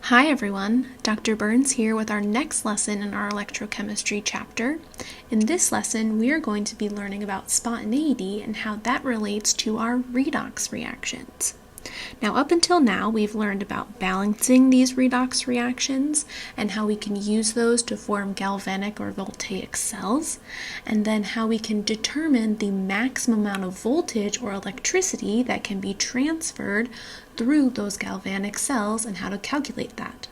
Hi everyone, Dr. Burns here with our next lesson in our electrochemistry chapter. In this lesson, we are going to be learning about spontaneity and how that relates to our redox reactions. Now, up until now, we've learned about balancing these redox reactions and how we can use those to form galvanic or voltaic cells, and then how we can determine the maximum amount of voltage or electricity that can be transferred through those galvanic cells and how to calculate that.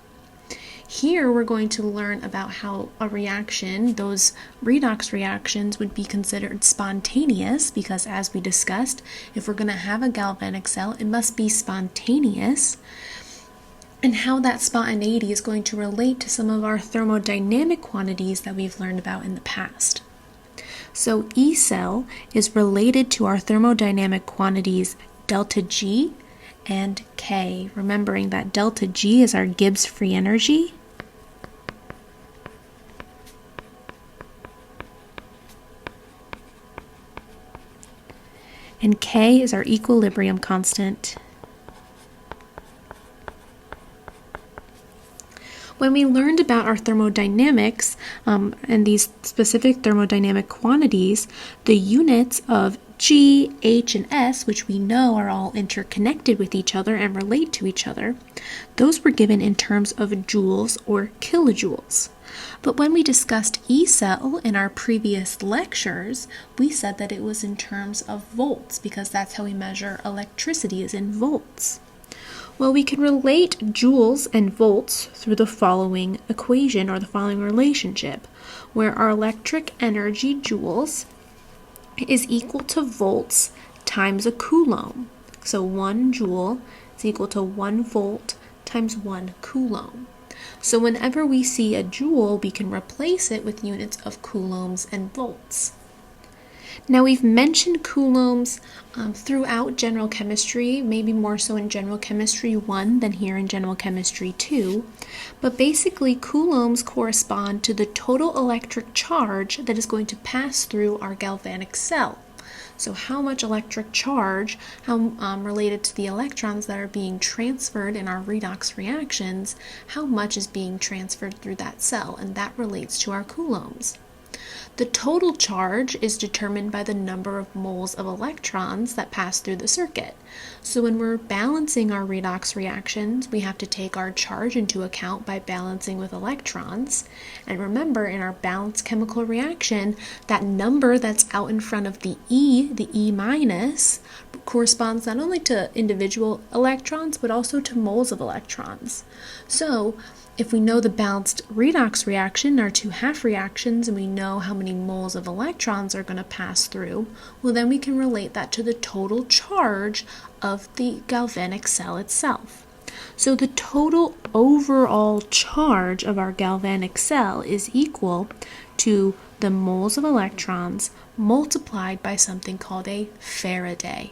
Here we're going to learn about how a reaction, those redox reactions, would be considered spontaneous because, as we discussed, if we're going to have a galvanic cell, it must be spontaneous, and how that spontaneity is going to relate to some of our thermodynamic quantities that we've learned about in the past. So E cell is related to our thermodynamic quantities delta G and K, remembering that delta G is our Gibbs free energy, and K is our equilibrium constant. When we learned about our thermodynamics and these specific thermodynamic quantities, the units of G, H, and S, which we know are all interconnected with each other and relate to each other, those were given in terms of joules or kilojoules. But when we discussed E cell in our previous lectures, we said that it was in terms of volts because that's how we measure electricity, is in volts. Well, we can relate joules and volts through the following equation or the following relationship, where our electric energy joules is equal to volts times a coulomb. So 1 joule is equal to 1 volt times 1 coulomb. So whenever we see a joule, we can replace it with units of coulombs and volts. Now, we've mentioned coulombs throughout general chemistry, maybe more so in general chemistry 1 than here in general chemistry 2, but basically coulombs correspond to the total electric charge that is going to pass through our galvanic cell. So how much electric charge related to the electrons that are being transferred in our redox reactions, how much is being transferred through that cell, and that relates to our coulombs. The total charge is determined by the number of moles of electrons that pass through the circuit. So when we're balancing our redox reactions, we have to take our charge into account by balancing with electrons. And remember, in our balanced chemical reaction, that number that's out in front of the E minus, corresponds not only to individual electrons, but also to moles of electrons. So if we know the balanced redox reaction, our two half reactions, and we know how many moles of electrons are going to pass through, well, then we can relate that to the total charge of the galvanic cell itself. So the total overall charge of our galvanic cell is equal to the moles of electrons multiplied by something called a Faraday.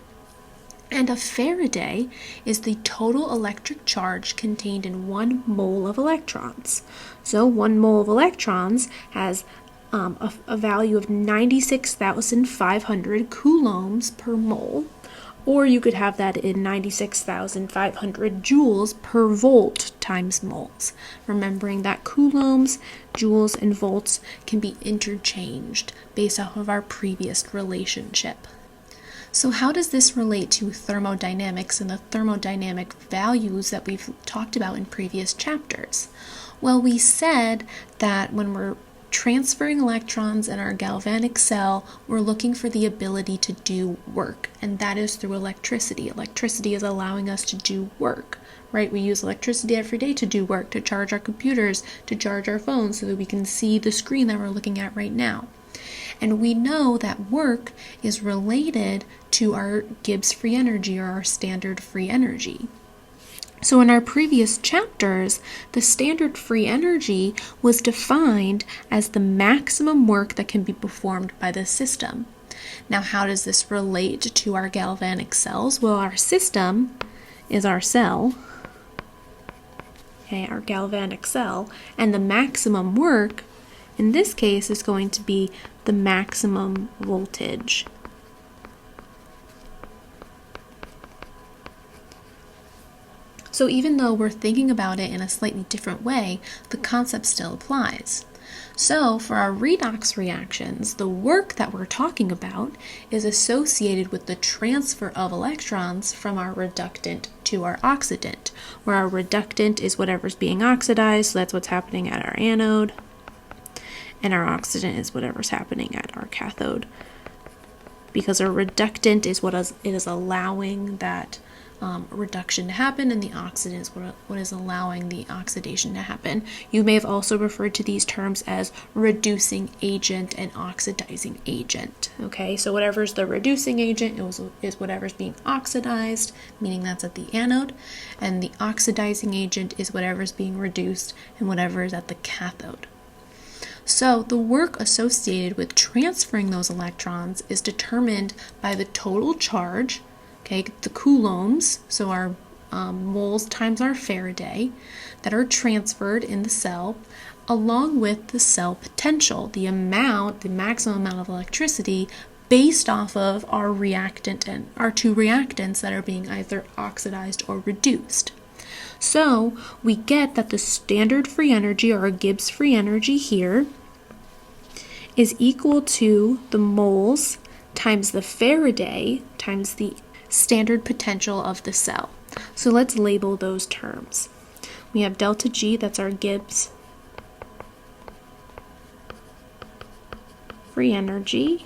And a Faraday is the total electric charge contained in 1 mole of electrons. So 1 mole of electrons has a value of 96,500 coulombs per mole, or you could have that in 96,500 joules per volt times moles. Remembering that coulombs, joules, and volts can be interchanged based off of our previous relationship. So how does this relate to thermodynamics and the thermodynamic values that we've talked about in previous chapters? Well, we said that when we're transferring electrons in our galvanic cell, we're looking for the ability to do work, and that is through electricity. Electricity is allowing us to do work, right? We use electricity every day to do work, to charge our computers, to charge our phones so that we can see the screen that we're looking at right now. And we know that work is related to our Gibbs free energy or our standard free energy. So in our previous chapters, the standard free energy was defined as the maximum work that can be performed by the system. Now, how does this relate to our galvanic cells? Well, our system is our cell, okay, our galvanic cell, and the maximum work in this case is going to be the maximum voltage. So even though we're thinking about it in a slightly different way, the concept still applies. So for our redox reactions, the work that we're talking about is associated with the transfer of electrons from our reductant to our oxidant, where our reductant is whatever's being oxidized, so that's what's happening at our anode, and our oxidant is whatever's happening at our cathode. Because our reductant is what is allowing that reduction to happen, and the oxidant is what is allowing the oxidation to happen. You may have also referred to these terms as reducing agent and oxidizing agent. Okay, so whatever's the reducing agent is whatever's being oxidized, meaning that's at the anode, and the oxidizing agent is whatever's being reduced and whatever is at the cathode. So the work associated with transferring those electrons is determined by the total charge, okay, the coulombs, so our moles times our Faraday, that are transferred in the cell, along with the cell potential, the maximum amount of electricity based off of our reactant and our two reactants that are being either oxidized or reduced. So we get that the standard free energy, or Gibbs free energy here, is equal to the moles times the Faraday times the standard potential of the cell. So let's label those terms. We have delta G, that's our Gibbs free energy.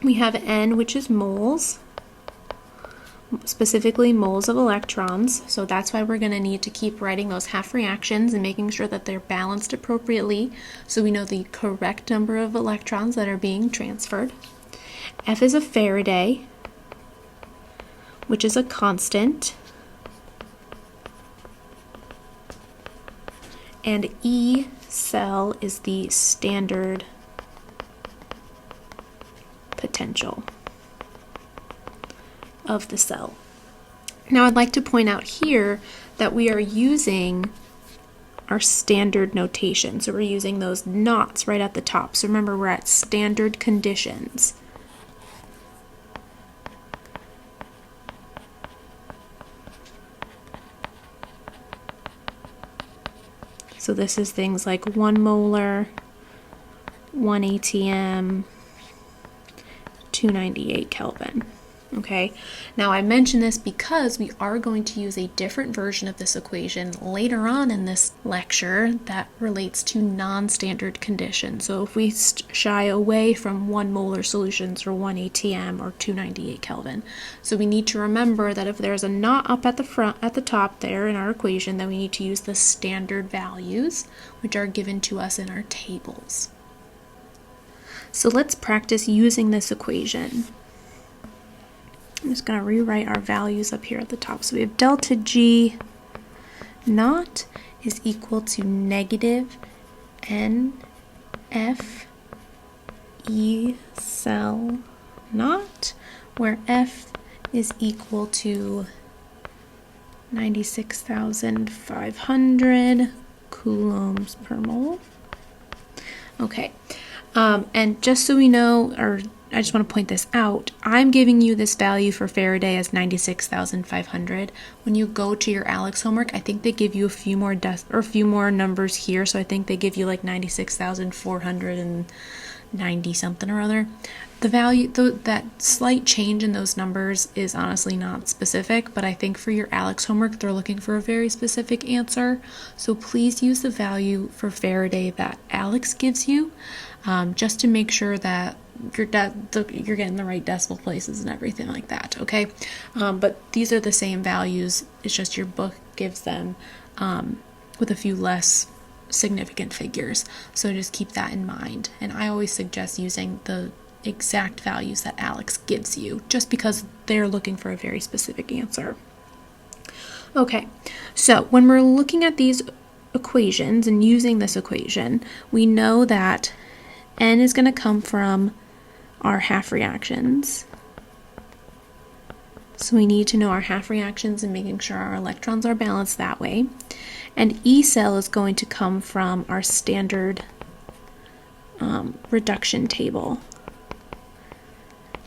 We have N, which is moles, specifically moles of electrons. So that's why we're going to need to keep writing those half reactions and making sure that they're balanced appropriately so we know the correct number of electrons that are being transferred. F is a Faraday, which is a constant. And E cell is the standard potential of the cell. Now I'd like to point out here that we are using our standard notation. So we're using those knots right at the top. So remember, we're at standard conditions. So this is things like 1 molar, 1 atm, 298 Kelvin. Okay, now I mention this because we are going to use a different version of this equation later on in this lecture that relates to non-standard conditions. So if we shy away from 1 molar solutions or 1 atm or 298 Kelvin. So we need to remember that if there's a knot up at the front, at the top there in our equation, then we need to use the standard values, which are given to us in our tables. So let's practice using this equation. I'm just going to rewrite our values up here at the top. So we have delta G naught is equal to negative NF E cell naught, where F is equal to 96,500 coulombs per mole. Okay, and just so we know, or I just want to point this out, I'm giving you this value for Faraday as 96,500. When you go to your ALEKS homework, I think they give you a few more numbers here, so I think they give you like 96,490 something or other. The value, that slight change in those numbers is honestly not specific, but I think for your ALEKS homework, they're looking for a very specific answer. So please use the value for Faraday that ALEKS gives you, just to make sure that you're getting the right decimal places and everything like that, okay? But these are the same values, it's just your book gives them with a few less significant figures. So just keep that in mind. And I always suggest using the exact values that ALEKS gives you, just because they're looking for a very specific answer. Okay, so when we're looking at these equations and using this equation, we know that N is going to come from our half reactions. So we need to know our half reactions and making sure our electrons are balanced that way. And E cell is going to come from our standard reduction table,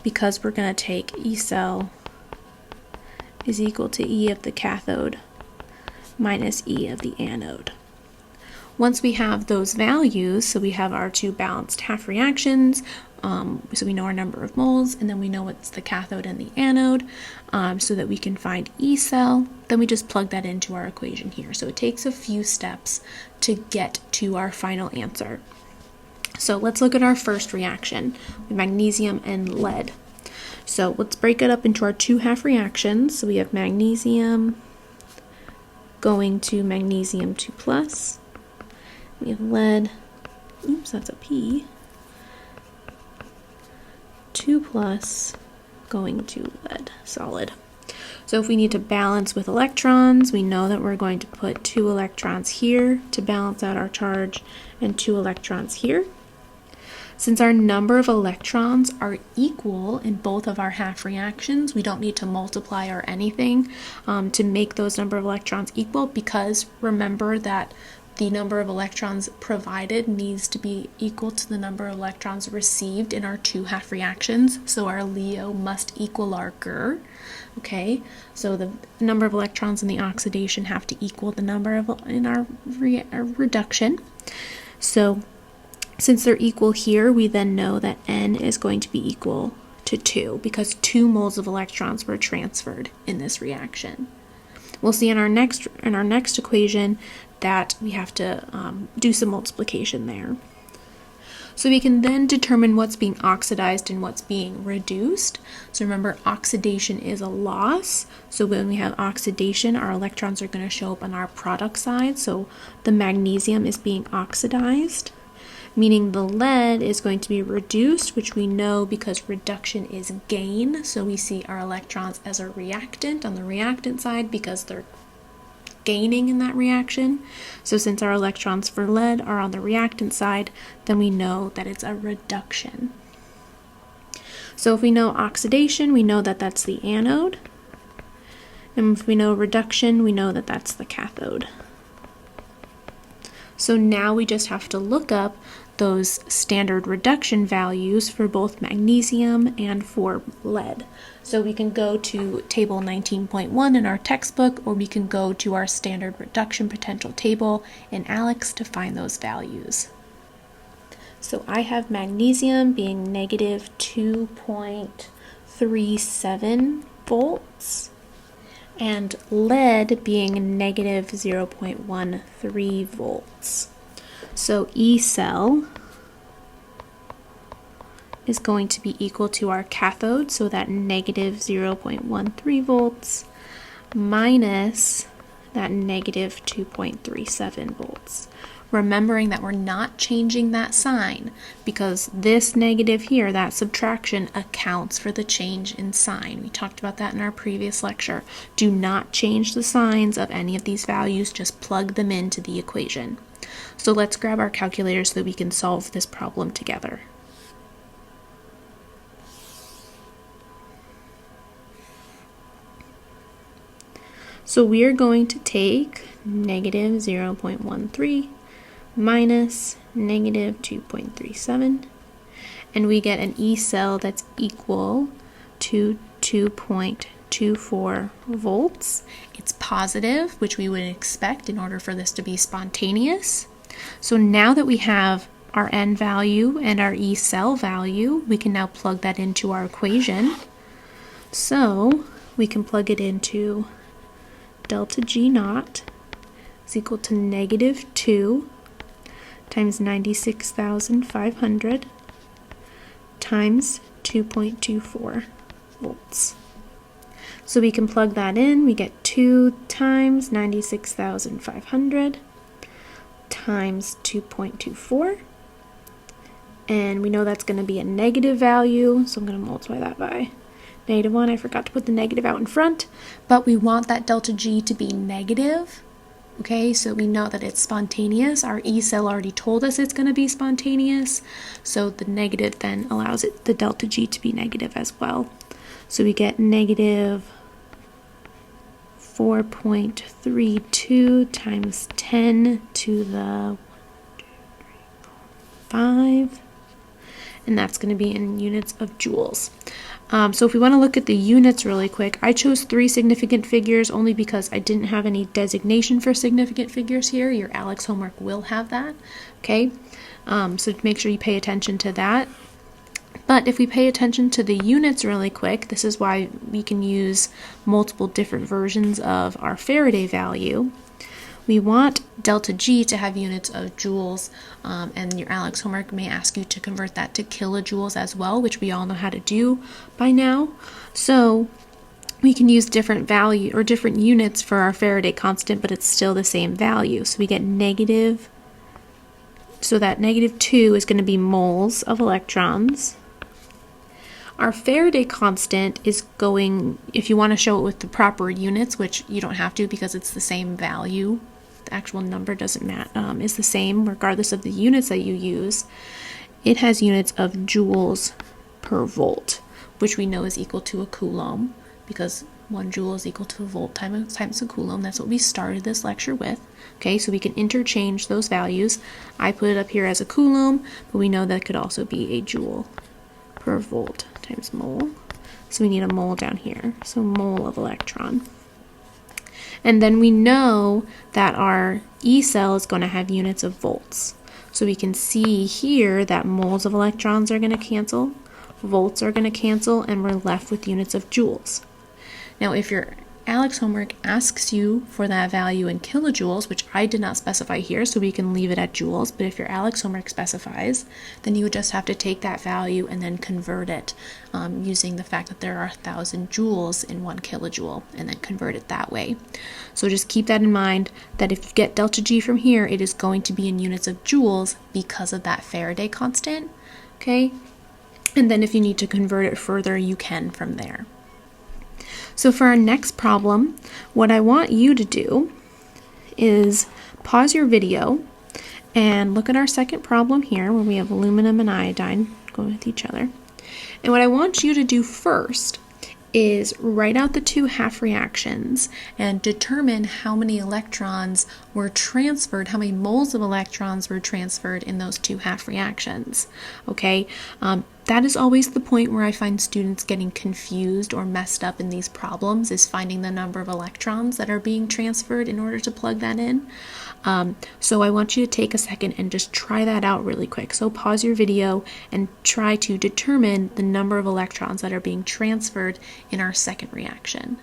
because we're going to take E cell is equal to E of the cathode minus E of the anode. Once we have those values, so we have our two balanced half reactions, so we know our number of moles, and then we know what's the cathode and the anode, so that we can find E cell, then we just plug that into our equation here. So it takes a few steps to get to our final answer. So let's look at our first reaction with magnesium and lead. So let's break it up into our two half reactions. So we have magnesium going to magnesium 2 plus. We have lead, oops, that's a P, 2 plus going to lead, solid. So if we need to balance with electrons, we know that we're going to put 2 electrons here to balance out our charge and 2 electrons here. Since our number of electrons are equal in both of our half reactions, we don't need to multiply or anything to make those number of electrons equal, because remember that the number of electrons provided needs to be equal to the number of electrons received in our two half reactions. So our LEO must equal our GER. Okay, so the number of electrons in the oxidation have to equal the number of in our reduction. So since they're equal here, we then know that N is going to be equal to 2 because 2 moles of electrons were transferred in this reaction. We'll see in our next equation that we have to do some multiplication there. So we can then determine what's being oxidized and what's being reduced. So remember, oxidation is a loss. So when we have oxidation, our electrons are going to show up on our product side. So the magnesium is being oxidized, meaning the lead is going to be reduced, which we know because reduction is gain. So we see our electrons as a reactant on the reactant side because they're gaining in that reaction. So since our electrons for lead are on the reactant side, then we know that it's a reduction. So if we know oxidation, we know that that's the anode. And if we know reduction, we know that that's the cathode. So now we just have to look up those standard reduction values for both magnesium and for lead. So we can go to table 19.1 in our textbook, or we can go to our standard reduction potential table in ALEKS to find those values. So I have magnesium being negative 2.37 volts and lead being negative 0.13 volts. So E cell is going to be equal to our cathode, so that negative 0.13 volts minus that negative 2.37 volts. Remembering that we're not changing that sign because this negative here, that subtraction, accounts for the change in sign. We talked about that in our previous lecture. Do not change the signs of any of these values, just plug them into the equation. So let's grab our calculator so that we can solve this problem together. So we are going to take negative 0.13 minus negative 2.37, and we get an E cell that's equal to 2.24 volts. It's positive, which we would expect in order for this to be spontaneous. So now that we have our N value and our E cell value, we can now plug that into our equation. So we can plug it into delta G naught is equal to negative 2 times 96,500 times 2.24 volts. So we can plug that in. We get 2 times 96,500 times 2.24. And we know that's going to be a negative value, so I'm going to multiply that by negative 1. I forgot to put the negative out in front, but we want that delta G to be negative. Okay, so we know that it's spontaneous. Our E cell already told us it's going to be spontaneous, so the negative then allows the delta G to be negative as well. So we get negative 4.32 times 10 to the 5, and that's going to be in units of joules. So if we want to look at the units really quick, I chose 3 significant figures only because I didn't have any designation for significant figures here. Your ALEKS homework will have that, okay? So make sure you pay attention to that. But if we pay attention to the units really quick, this is why we can use multiple different versions of our Faraday value. We want delta G to have units of joules, and your ALEKS homework may ask you to convert that to kilojoules as well, which we all know how to do by now. So we can use different value or different units for our Faraday constant, but it's still the same value. So we get negative, so that -2 is going to be moles of electrons. Our Faraday constant is going, if you want to show it with the proper units, which you don't have to because it's the same value, the actual number doesn't matter, is the same regardless of the units that you use. It has units of joules per volt, which we know is equal to a coulomb because 1 joule is equal to a volt times a coulomb. That's what we started this lecture with. Okay, so we can interchange those values. I put it up here as a coulomb, but we know that could also be a joule per volt times mole. So we need a mole down here. So mole of electron. And then we know that our E cell is going to have units of volts. So we can see here that moles of electrons are going to cancel, volts are going to cancel, and we're left with units of joules. Now, if your ALEKS homework asks you for that value in kilojoules, which I did not specify here, so we can leave it at joules, but if your ALEKS homework specifies, then you would just have to take that value and then convert it using the fact that there are 1,000 joules in 1 kilojoule, and then convert it that way. So just keep that in mind, that if you get delta G from here, it is going to be in units of joules because of that Faraday constant, okay? And then if you need to convert it further, you can from there. So for our next problem, what I want you to do is pause your video and look at our second problem here where we have aluminum and iodine going with each other. And what I want you to do first is write out the 2 half reactions and determine how many electrons were transferred, how many moles of electrons were transferred in those 2 half reactions. Okay, that is always the point where I find students getting confused or messed up in these problems, is finding the number of electrons that are being transferred in order to plug that in. So I want you to take a second and just try that out really quick. So pause your video and try to determine the number of electrons that are being transferred in our second reaction.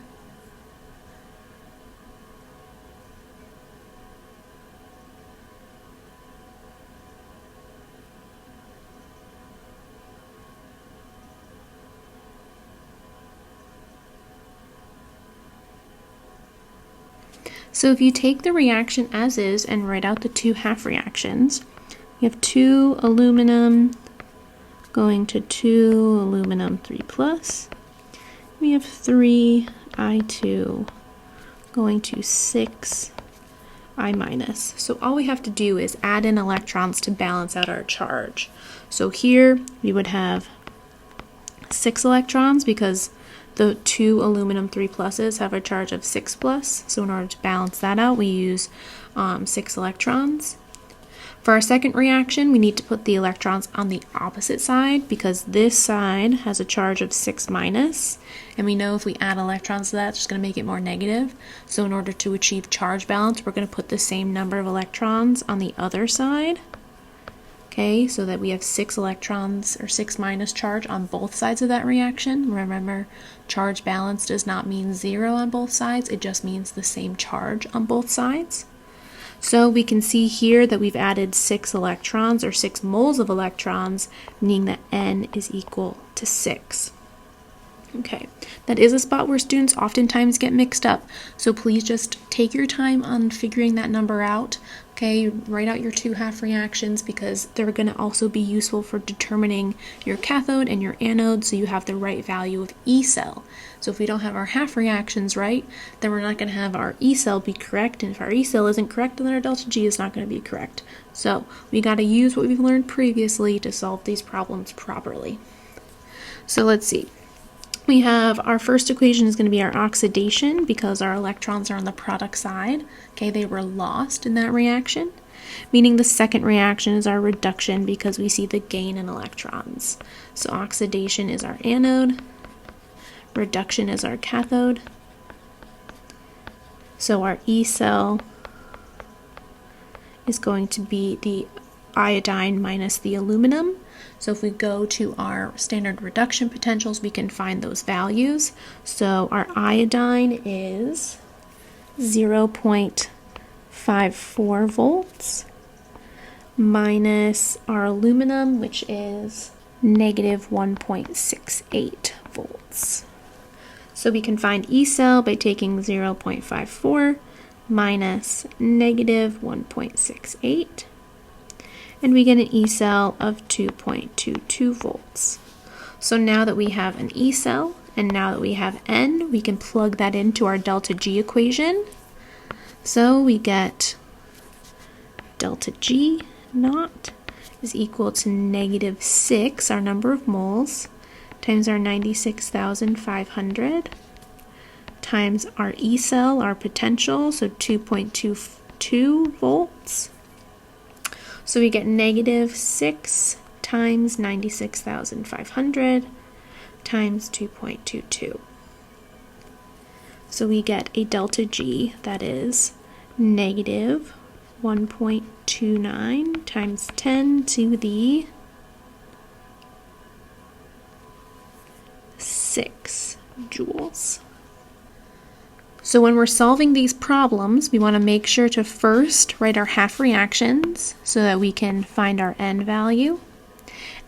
So if you take the reaction as is and write out the 2 half reactions, you have 2 aluminum going to 2 aluminum 3 plus. We have 3 I2 going to 6 I minus. So all we have to do is add in electrons to balance out our charge. So here we would have 6 electrons because the 2 aluminum 3 pluses have a charge of 6 plus. So in order to balance that out, we use 6 electrons. For our second reaction, we need to put the electrons on the opposite side because this side has a charge of 6 minus. And we know if we add electrons to that, it's just going to make it more negative. So in order to achieve charge balance, we're going to put the same number of electrons on the other side. Okay, so that we have 6 electrons or 6 minus charge on both sides of that reaction. Remember, charge balance does not mean 0 on both sides, it just means the same charge on both sides. So we can see here that we've added 6 electrons or 6 moles of electrons, meaning that N is equal to 6. Okay, that is a spot where students oftentimes get mixed up, so please just take your time on figuring that number out. Okay, write out your 2 half reactions because they're going to also be useful for determining your cathode and your anode so you have the right value of E cell. So if we don't have our half reactions right, then we're not going to have our E cell be correct, and if our E cell isn't correct, then our delta G is not going to be correct. So we got to use what we've learned previously to solve these problems properly. So let's see. We have our first equation is going to be our oxidation because our electrons are on the product side. Okay, they were lost in that reaction. Meaning the second reaction is our reduction because we see the gain in electrons. So oxidation is our anode reduction is our cathode. So our E cell is going to be the iodine minus the aluminum. So if we go to our standard reduction potentials, we can find those values. So our iodine is 0.54 volts minus our aluminum, which is negative 1.68 volts. So we can find E cell by taking 0.54 minus negative 1.68, and we get an E cell of 2.22 volts. So now that we have an E cell and now that we have N, we can plug that into our delta G equation. So we get delta G naught is equal to negative 6, our number of moles, times our 96,500, times our E cell, our potential, so 2.22 volts. So we get negative 6 times 96,500 times 2.22. So we get a delta G that is negative 1.29 times 10 to the 6 joules. So when we're solving these problems, we want to make sure to first write our half reactions so that we can find our N value.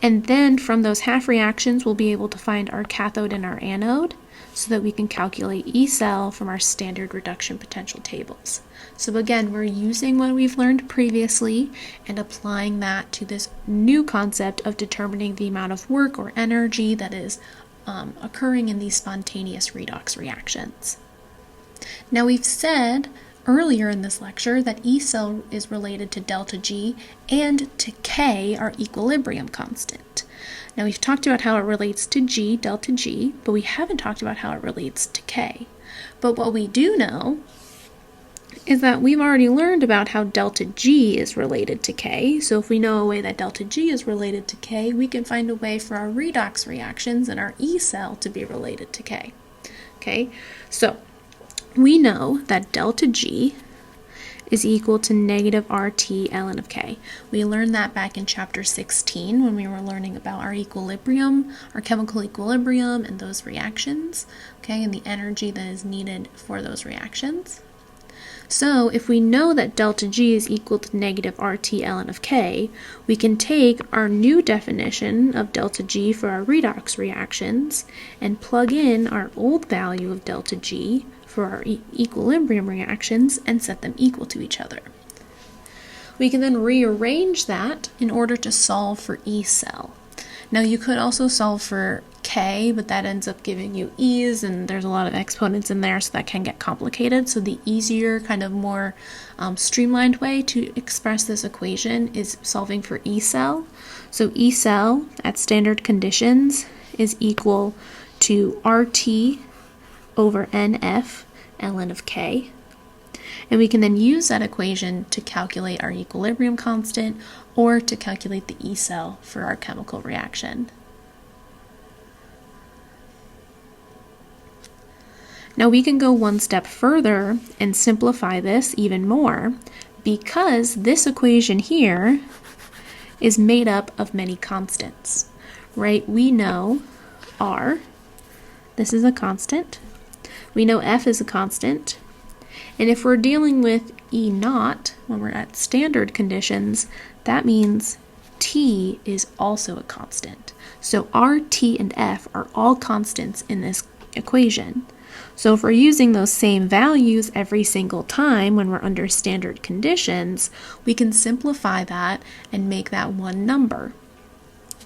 And then from those half reactions, we'll be able to find our cathode and our anode so that we can calculate E cell from our standard reduction potential tables. So again, we're using what we've learned previously and applying that to this new concept of determining the amount of work or energy that is occurring in these spontaneous redox reactions. Now we've said earlier in this lecture that E cell is related to delta G and to K, our equilibrium constant. Now we've talked about how it relates to G, delta G, but we haven't talked about how it relates to K. But what we do know is that we've already learned about how delta G is related to K. So if we know a way that delta G is related to K, we can find a way for our redox reactions and our E cell to be related to K. Okay, so we know that delta G is equal to negative RT ln of K. We learned that back in chapter 16 when we were learning about our equilibrium, our chemical equilibrium and those reactions, okay, and the energy that is needed for those reactions. So if we know that delta G is equal to negative RT ln of K, we can take our new definition of delta G for our redox reactions and plug in our old value of delta G for our equilibrium reactions and set them equal to each other. We can then rearrange that in order to solve for E cell. Now you could also solve for K, but that ends up giving you E's, and there's a lot of exponents in there, so that can get complicated. So the easier, kind of more streamlined way to express this equation is solving for E cell. So E cell at standard conditions is equal to RT over NF ln of K. And we can then use that equation to calculate our equilibrium constant or to calculate the E cell for our chemical reaction. Now we can go one step further and simplify this even more because this equation here is made up of many constants, right? We know R, this is a constant. We know F is a constant. And if we're dealing with E naught, when we're at standard conditions, that means T is also a constant. So R, T, and F are all constants in this equation. So if we're using those same values every single time when we're under standard conditions, we can simplify that and make that one number.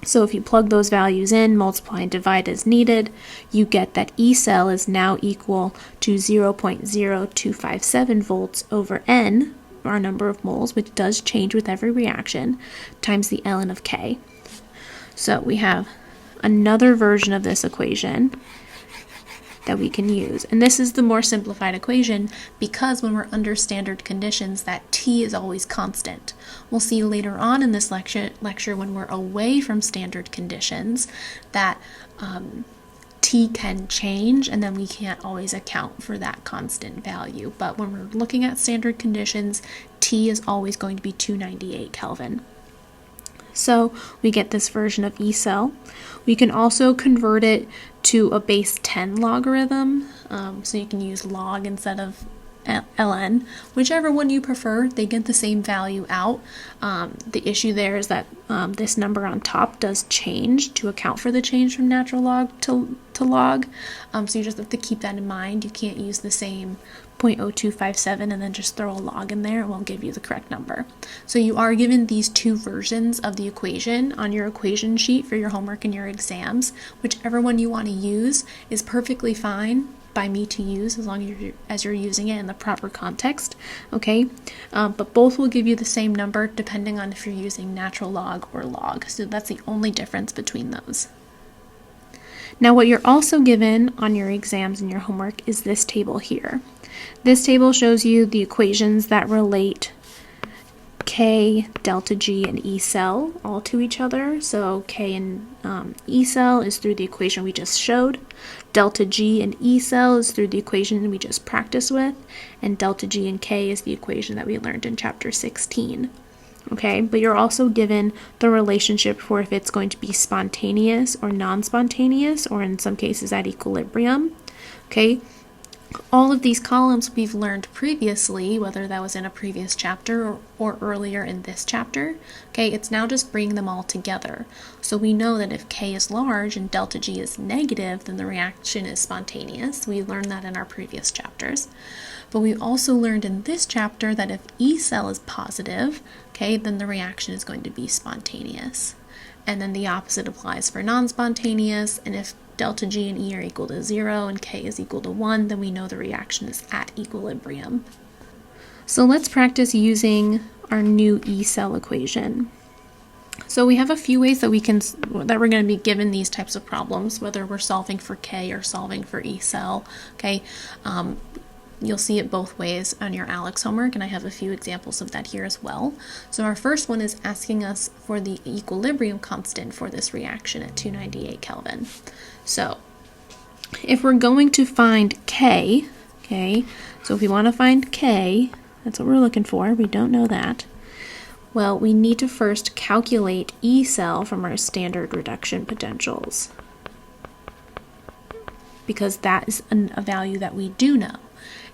So if you plug those values in, multiply and divide as needed, you get that E cell is now equal to 0.0257 volts over N, our number of moles, which does change with every reaction, times the ln of K. So we have another version of this equation that we can use. And this is the more simplified equation because when we're under standard conditions, that T is always constant. We'll see later on in this lecture when we're away from standard conditions that T T can change, and then we can't always account for that constant value. But when we're looking at standard conditions, T is always going to be 298 Kelvin. So we get this version of E cell. We can also convert it to a base 10 logarithm, so you can use log instead of ln, whichever one you prefer. They get the same value out. The issue there is that this number on top does change to account for the change from natural log to log, so you just have to keep that in mind. You can't use the same 0.0257 and then just throw a log in there. It won't give you the correct number. So you are given these two versions of the equation on your equation sheet for your homework and your exams. Whichever one you want to use is perfectly fine by me to use, as long as you're using it in the proper context, okay? But both will give you the same number depending on if you're using natural log or log. So that's the only difference between those. Now, what you're also given on your exams and your homework is this table here. This table shows you the equations that relate K, delta G, and E cell all to each other. So K and E cell is through the equation we just showed. Delta G and E cell is through the equation we just practiced with. And delta G and K is the equation that we learned in chapter 16. Okay, but you're also given the relationship for if it's going to be spontaneous or non-spontaneous, or in some cases at equilibrium. Okay, all of these columns we've learned previously, whether that was in a previous chapter or earlier in this chapter. Okay, it's now just bringing them all together. So we know that if K is large and delta G is negative, then the reaction is spontaneous. We learned that in our previous chapters. But we also learned in this chapter that if E cell is positive, okay, then the reaction is going to be spontaneous. And then the opposite applies for non-spontaneous, and if delta G and E are equal to 0 and K is equal to 1, then we know the reaction is at equilibrium. So let's practice using our new E cell equation. So we have a few ways that we're going to be given these types of problems, whether we're solving for K or solving for E cell. Okay, you'll see it both ways on your Alex homework, and I have a few examples of that here as well. So our first one is asking us for the equilibrium constant for this reaction at 298 Kelvin. So if we're going to find K, okay, so if we want to find K, that's what we're looking for. We don't know that. Well, we need to first calculate E cell from our standard reduction potentials, because that is a value that we do know.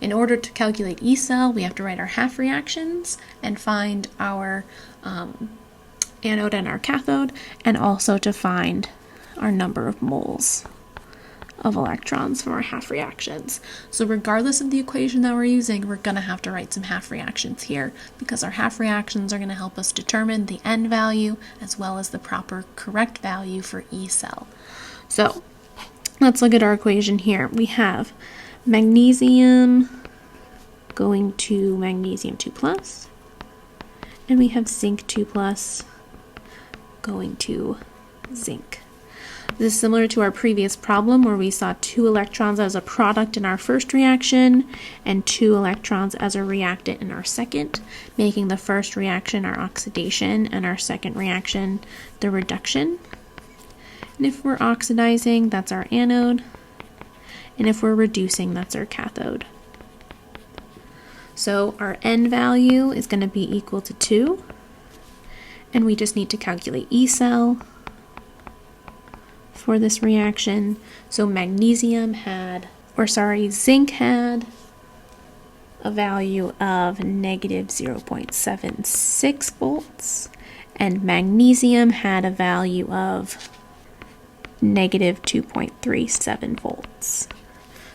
In order to calculate E cell, we have to write our half reactions and find our anode and our cathode, and also to find our number of moles of electrons from our half reactions. So regardless of the equation that we're using, we're going to have to write some half reactions here, because our half reactions are going to help us determine the N value as well as the proper correct value for E cell. So let's look at our equation here. We have magnesium going to magnesium 2+, and we have zinc 2+ going to zinc. This is similar to our previous problem where we saw 2 electrons as a product in our first reaction and 2 electrons as a reactant in our second, making the first reaction our oxidation and our second reaction the reduction. And if we're oxidizing, that's our anode. And if we're reducing, that's our cathode. So our N value is going to be equal to 2. And we just need to calculate E cell for this reaction. So zinc had a value of negative 0.76 volts, and magnesium had a value of negative 2.37 volts.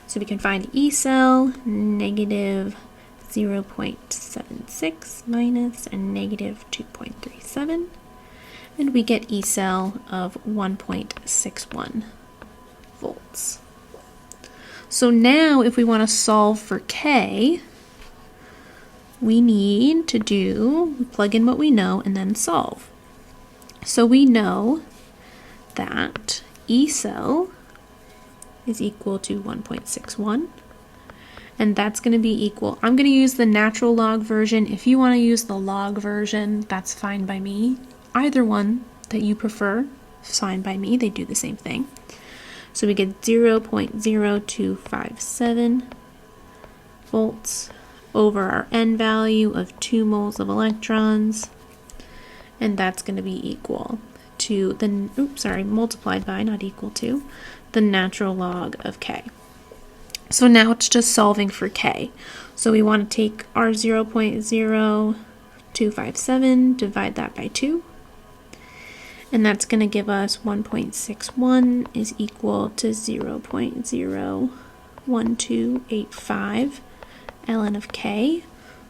So we can find E cell, negative 0.76 minus a negative 2.37, and we get E cell of 1.61 volts. So now if we want to solve for K, we need to plug in what we know and then solve. So we know that E cell is equal to 1.61, and that's going to be equal. I'm going to use the natural log version. If you want to use the log version, that's fine by me. Either one that you prefer is fine by me. They do the same thing. So we get 0.0257 volts over our N value of 2 moles of electrons, and that's going to be equal to the, multiplied by, not equal to, the natural log of K. So now it's just solving for K. So we want to take our 0.0257, divide that by 2, and that's going to give us 1.61 is equal to 0.01285 ln of K.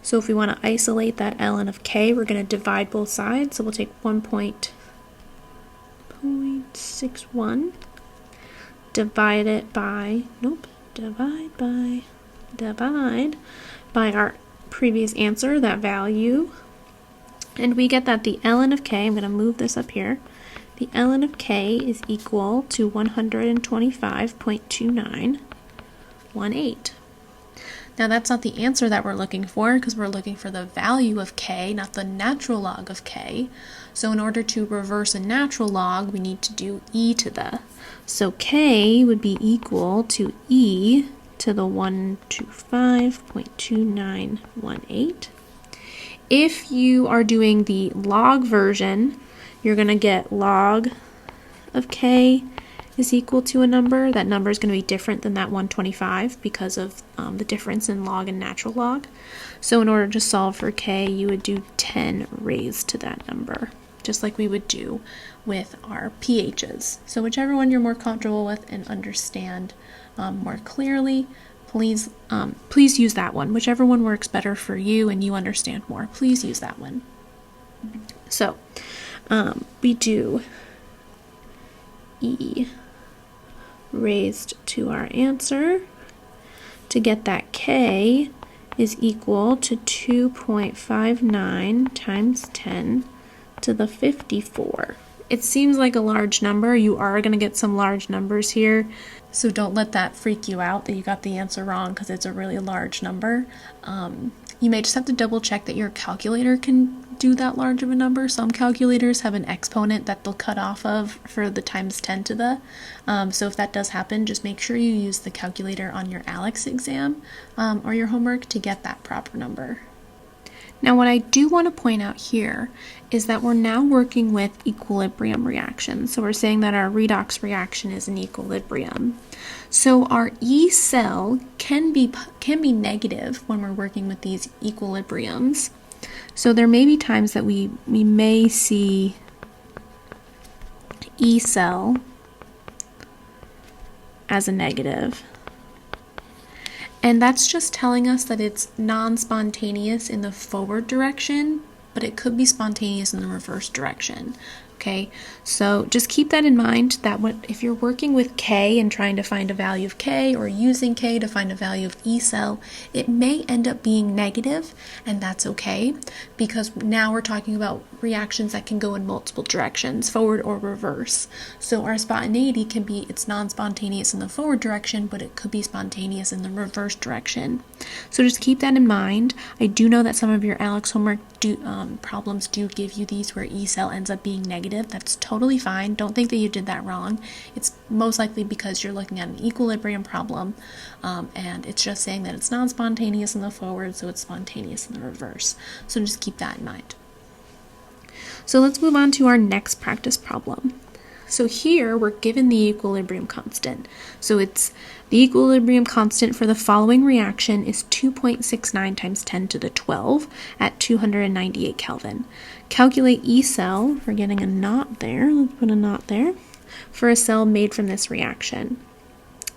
So if we want to isolate that ln of K, we're going to divide both sides. So we'll take 1.61, divide by our previous answer, that value, and we get that the ln of K, I'm going to move this up here, the ln of K is equal to 125.2918. Now that's not the answer that we're looking for, because we're looking for the value of K, not the natural log of K. So in order to reverse a natural log, we need to do e to the. So K would be equal to e to the 125.2918. If you are doing the log version, you're going to get log of K is equal to a number. That number is going to be different than that 125 because of the difference in log and natural log. So in order to solve for K, you would do 10 raised to that number, just like we would do with our pHs. So whichever one you're more comfortable with and understand more clearly, please use that one. Whichever one works better for you and you understand more, please use that one. So we do E raised to our answer to get that K is equal to 2.59 times 10 to the 54. It seems like a large number. You are going to get some large numbers here, so don't let that freak you out that you got the answer wrong, because it's a really large number. You may just have to double check that your calculator can do that large of a number. Some calculators have an exponent that they'll cut off of for the times 10 to the. So if that does happen, just make sure you use the calculator on your ALEKS exam or your homework to get that proper number. Now what I do want to point out here is that we're now working with equilibrium reactions. So we're saying that our redox reaction is in equilibrium. So our E cell can be negative when we're working with these equilibriums. So there may be times that we may see E cell as a negative. And that's just telling us that it's non-spontaneous in the forward direction, but it could be spontaneous in the reverse direction. Okay, so just keep that in mind, that if you're working with K and trying to find a value of K, or using K to find a value of E cell, it may end up being negative, and that's okay, because now we're talking about reactions that can go in multiple directions, forward or reverse. So our spontaneity can be, it's non-spontaneous in the forward direction, but it could be spontaneous in the reverse direction. So just keep that in mind. I do know that some of your ALEKS homework problems do give you these where E cell ends up being negative. That's totally fine. Don't think that you did that wrong. It's most likely because you're looking at an equilibrium problem, and it's just saying that it's non-spontaneous in the forward, so it's spontaneous in the reverse. So just keep that in mind. So let's move on to our next practice problem. So here we're given the equilibrium constant. So it's the equilibrium constant for the following reaction is 2.69 times 10 to the 12 at 298 Kelvin. Calculate E cell, we're getting a knot there, let's put a knot there, for a cell made from this reaction.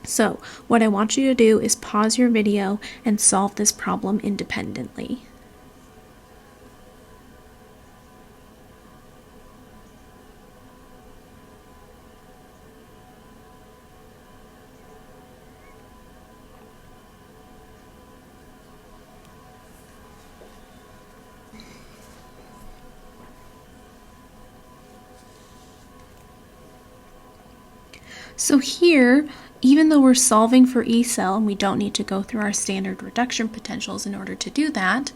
So what I want you to do is pause your video and solve this problem independently. So here, even though we're solving for E cell, and we don't need to go through our standard reduction potentials in order to do that,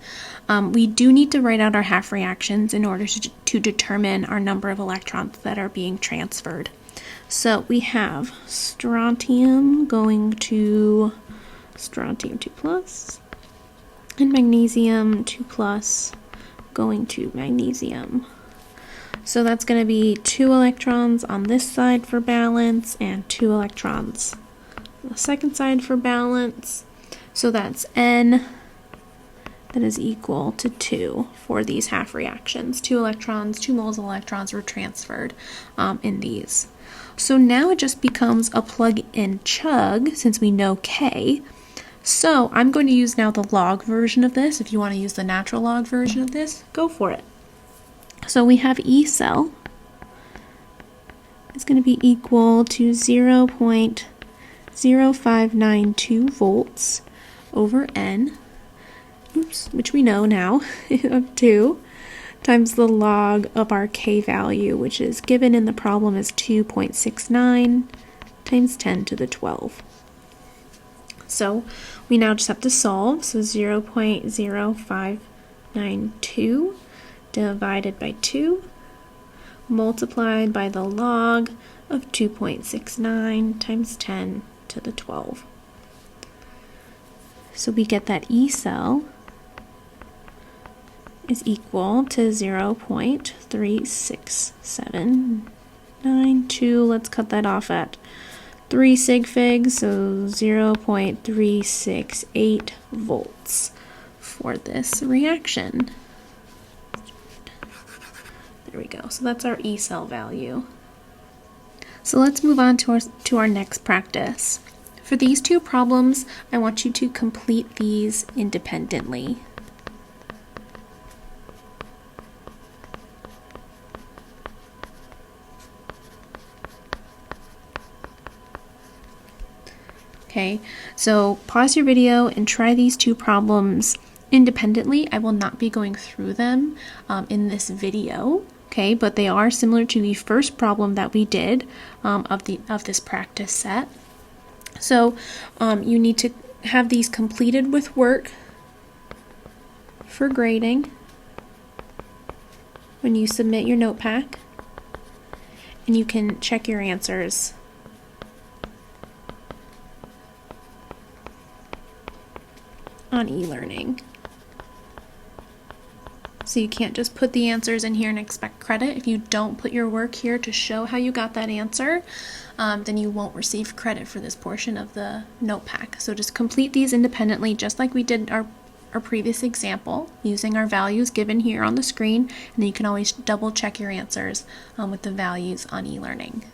we do need to write out our half reactions in order to determine our number of electrons that are being transferred. So we have strontium going to strontium 2 plus, and magnesium 2 plus going to magnesium. So that's going to be 2 electrons on this side for balance and 2 electrons on the second side for balance. So that's N that is equal to 2 for these half reactions. 2 electrons, 2 moles of electrons were transferred in these. So now it just becomes a plug and chug since we know K. So I'm going to use now the log version of this. If you want to use the natural log version of this, go for it. So we have E cell is going to be equal to 0.0592 volts over N, which we know now, of 2, times the log of our K value, which is given in the problem as 2.69 times 10 to the 12. So we now just have to solve. So 0.0592 divided by 2 multiplied by the log of 2.69 times 10 to the 12. So we get that E cell is equal to 0.36792. Let's cut that off at 3 sig figs, so 0.368 volts for this reaction. There we go. So that's our E cell value. So let's move on to our next practice. For these 2 problems, I want you to complete these independently. Okay, so pause your video and try these 2 problems independently. I will not be going through them in this video, okay, but they are similar to the first problem that we did of this practice set. So you need to have these completed with work for grading when you submit your note pack, and you can check your answers on e-learning. So you can't just put the answers in here and expect credit. If you don't put your work here to show how you got that answer, then you won't receive credit for this portion of the note pack. So just complete these independently, just like we did our previous example, using our values given here on the screen, and then you can always double check your answers with the values on e-learning.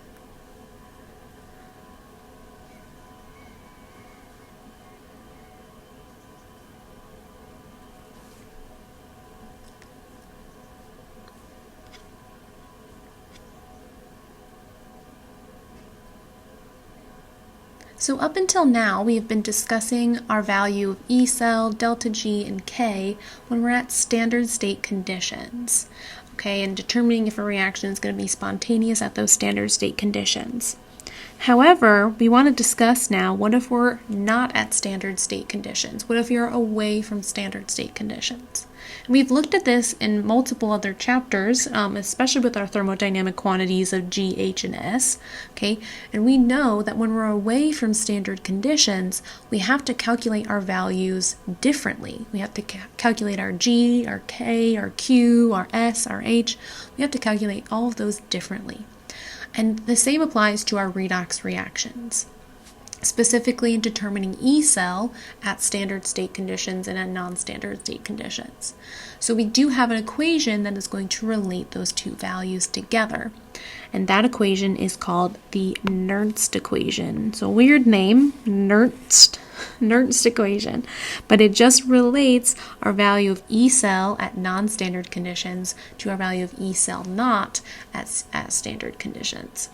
So up until now, we have been discussing our value of E cell, delta G, and K when we're at standard state conditions, okay, and determining if a reaction is going to be spontaneous at those standard state conditions. However, we want to discuss now, what if we're not at standard state conditions? What if you're away from standard state conditions? And we've looked at this in multiple other chapters, especially with our thermodynamic quantities of G, H, and S, okay? And we know that when we're away from standard conditions, we have to calculate our values differently. We have to calculate our G, our K, our Q, our S, our H. We have to calculate all of those differently. And the same applies to our redox reactions, specifically determining E cell at standard state conditions and at non-standard state conditions. So we do have an equation that is going to relate those 2 values together. And that equation is called the Nernst equation. So weird name, Nernst equation, but it just relates our value of E cell at non-standard conditions to our value of E cell not at standard conditions.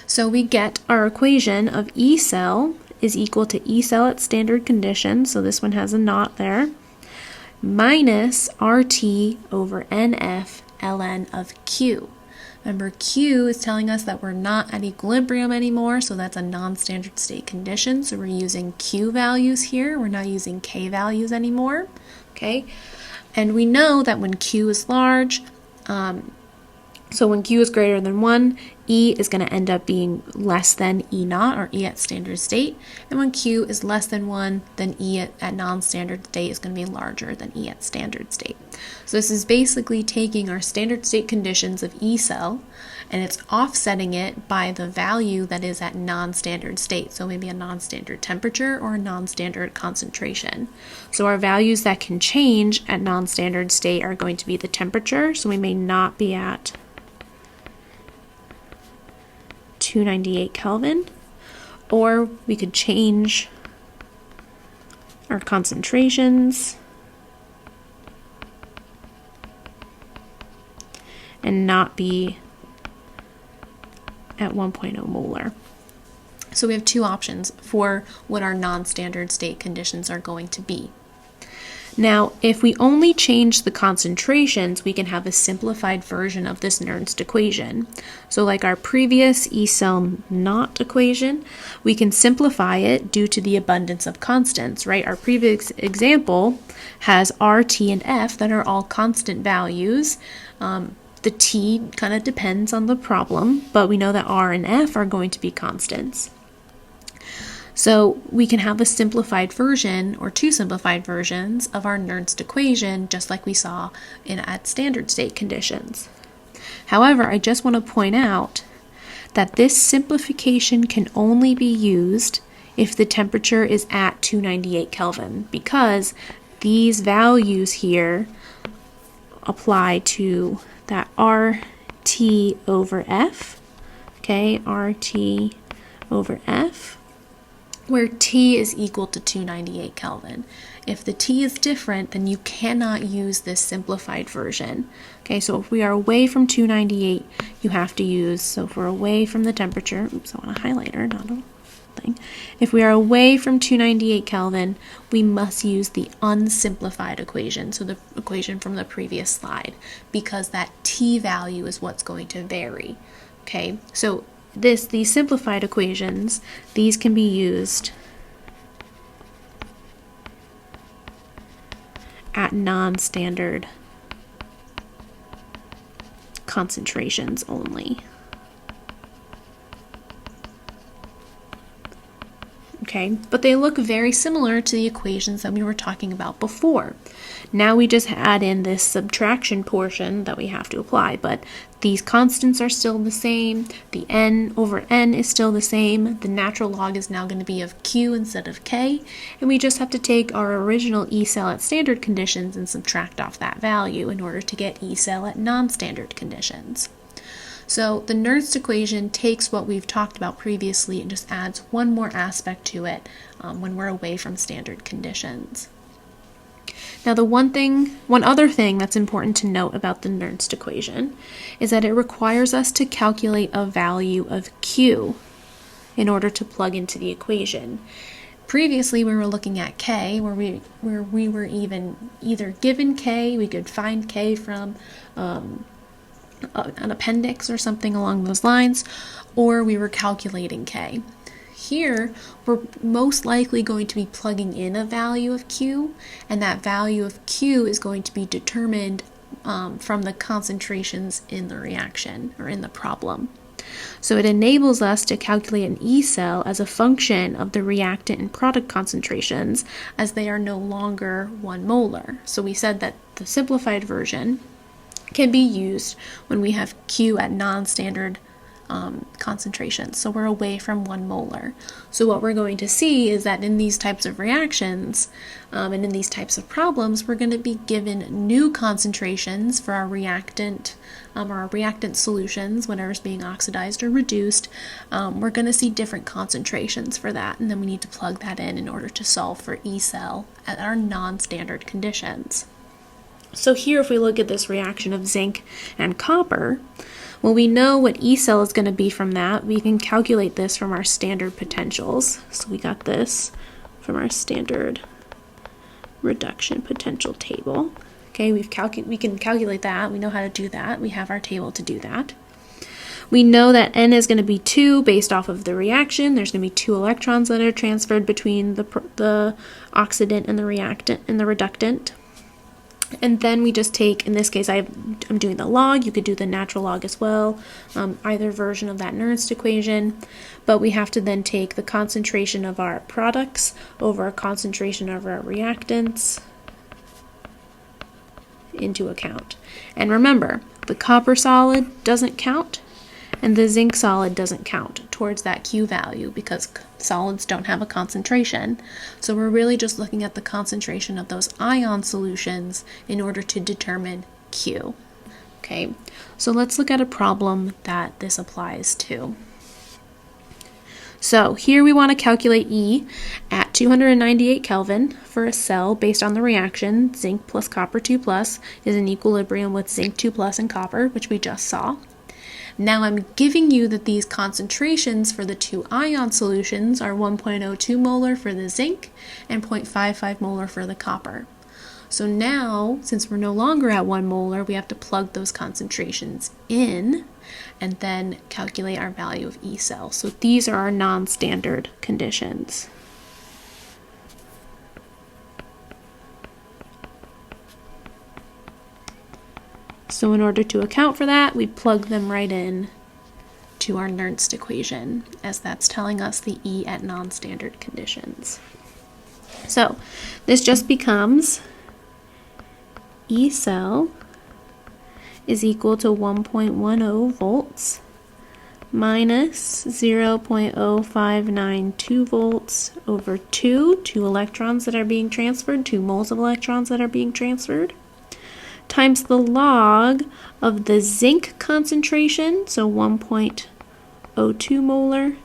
So we get our equation of E cell is equal to E cell at standard conditions, so this one has a not there, minus RT over NF ln of Q. Remember, Q is telling us that we're not at equilibrium anymore, so that's a non-standard state condition. So we're using Q values here. We're not using K values anymore, okay? And we know that when Q is large, So when Q is greater than 1, E is going to end up being less than E naught, or E at standard state. And when Q is less than 1, then E at non-standard state is going to be larger than E at standard state. So this is basically taking our standard state conditions of E cell, and it's offsetting it by the value that is at non-standard state. So maybe a non-standard temperature or a non-standard concentration. So our values that can change at non-standard state are going to be the temperature. So we may not be at 298 Kelvin, or we could change our concentrations and not be at 1.0 molar. So we have two options for what our non-standard state conditions are going to be. Now, if we only change the concentrations, we can have a simplified version of this Nernst equation. So like our previous E cell naught equation, we can simplify it due to the abundance of constants, right? Our previous example has R, T, and F that are all constant values. The T kind of depends on the problem, but we know that R and F are going to be constants. So we can have a simplified version or two simplified versions of our Nernst equation, just like we saw at standard state conditions. However, I just want to point out that this simplification can only be used if the temperature is at 298 Kelvin, because these values here apply to that RT over F, okay, RT over F, where T is equal to 298 Kelvin. If the T is different, then you cannot use this simplified version. Okay, so if we are away from 298, you have to use, so if we're away from the temperature, oops, I want a highlighter, not a thing. If we are away from 298 Kelvin, we must use the unsimplified equation, so the equation from the previous slide, because that T value is what's going to vary. Okay, so these simplified equations, these can be used at non-standard concentrations only. Okay, but they look very similar to the equations that we were talking about before. Now we just add in this subtraction portion that we have to apply, but these constants are still the same, the n over n is still the same, the natural log is now going to be of q instead of k, and we just have to take our original E cell at standard conditions and subtract off that value in order to get E cell at non-standard conditions. So the Nernst equation takes what we've talked about previously and just adds one more aspect to it when we're away from standard conditions. Now one other thing that's important to note about the Nernst equation is that it requires us to calculate a value of Q in order to plug into the equation. Previously we were looking at K, where we were either given K, we could find K from an appendix or something along those lines, or we were calculating K. Here, we're most likely going to be plugging in a value of Q, and that value of Q is going to be determined from the concentrations in the reaction or in the problem. So it enables us to calculate an E cell as a function of the reactant and product concentrations, as they are no longer 1 molar. So we said that the simplified version can be used when we have Q at non-standard concentrations, so we're away from 1 molar. So what we're going to see is that in these types of reactions and in these types of problems, we're going to be given new concentrations for our reactant or our reactant solutions whenever it's being oxidized or reduced. We're going to see different concentrations for that, and then we need to plug that in order to solve for E cell at our non-standard conditions. So here, if we look at this reaction of zinc and copper, well, we know what E cell is going to be from that. We can calculate this from our standard potentials. So we got this from our standard reduction potential table. Okay, we can calculate that. We know how to do that. We have our table to do that. We know that N is going to be 2 based off of the reaction. There's going to be 2 electrons that are transferred between the oxidant and the reactant and the reductant. And then we just take, in this case, I'm doing the log. You could do the natural log as well, either version of that Nernst equation. But we have to then take the concentration of our products over a concentration of our reactants into account. And remember, the copper solid doesn't count, and the zinc solid doesn't count towards that Q value because solids don't have a concentration. So we're really just looking at the concentration of those ion solutions in order to determine Q. Okay, so let's look at a problem that this applies to. So here we want to calculate E at 298 Kelvin for a cell based on the reaction zinc plus copper 2 plus is in equilibrium with zinc 2 plus and copper, which we just saw. Now I'm giving you that these concentrations for the two ion solutions are 1.02 molar for the zinc and 0.55 molar for the copper. So now, since we're no longer at 1 molar, we have to plug those concentrations in and then calculate our value of E cell. So these are our non-standard conditions. So in order to account for that, we plug them right in to our Nernst equation, as that's telling us the E at non-standard conditions. So this just becomes E cell is equal to 1.10 volts minus 0.0592 volts over 2 electrons that are being transferred, 2 moles of electrons that are being transferred, times the log of the zinc concentration, so 1.02 molar,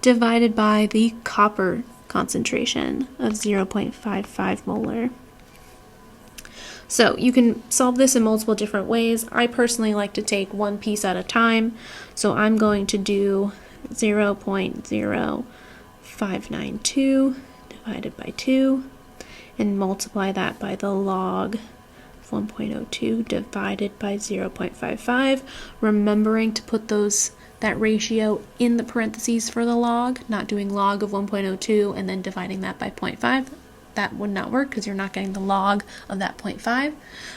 divided by the copper concentration of 0.55 molar. So you can solve this in multiple different ways. I personally like to take one piece at a time, so I'm going to do 0.0592 divided by 2 and multiply that by the log 1.02 divided by 0.55, remembering to put that ratio in the parentheses for the log, not doing log of 1.02 and then dividing that by 0.5. That would not work because you're not getting the log of that 0.5.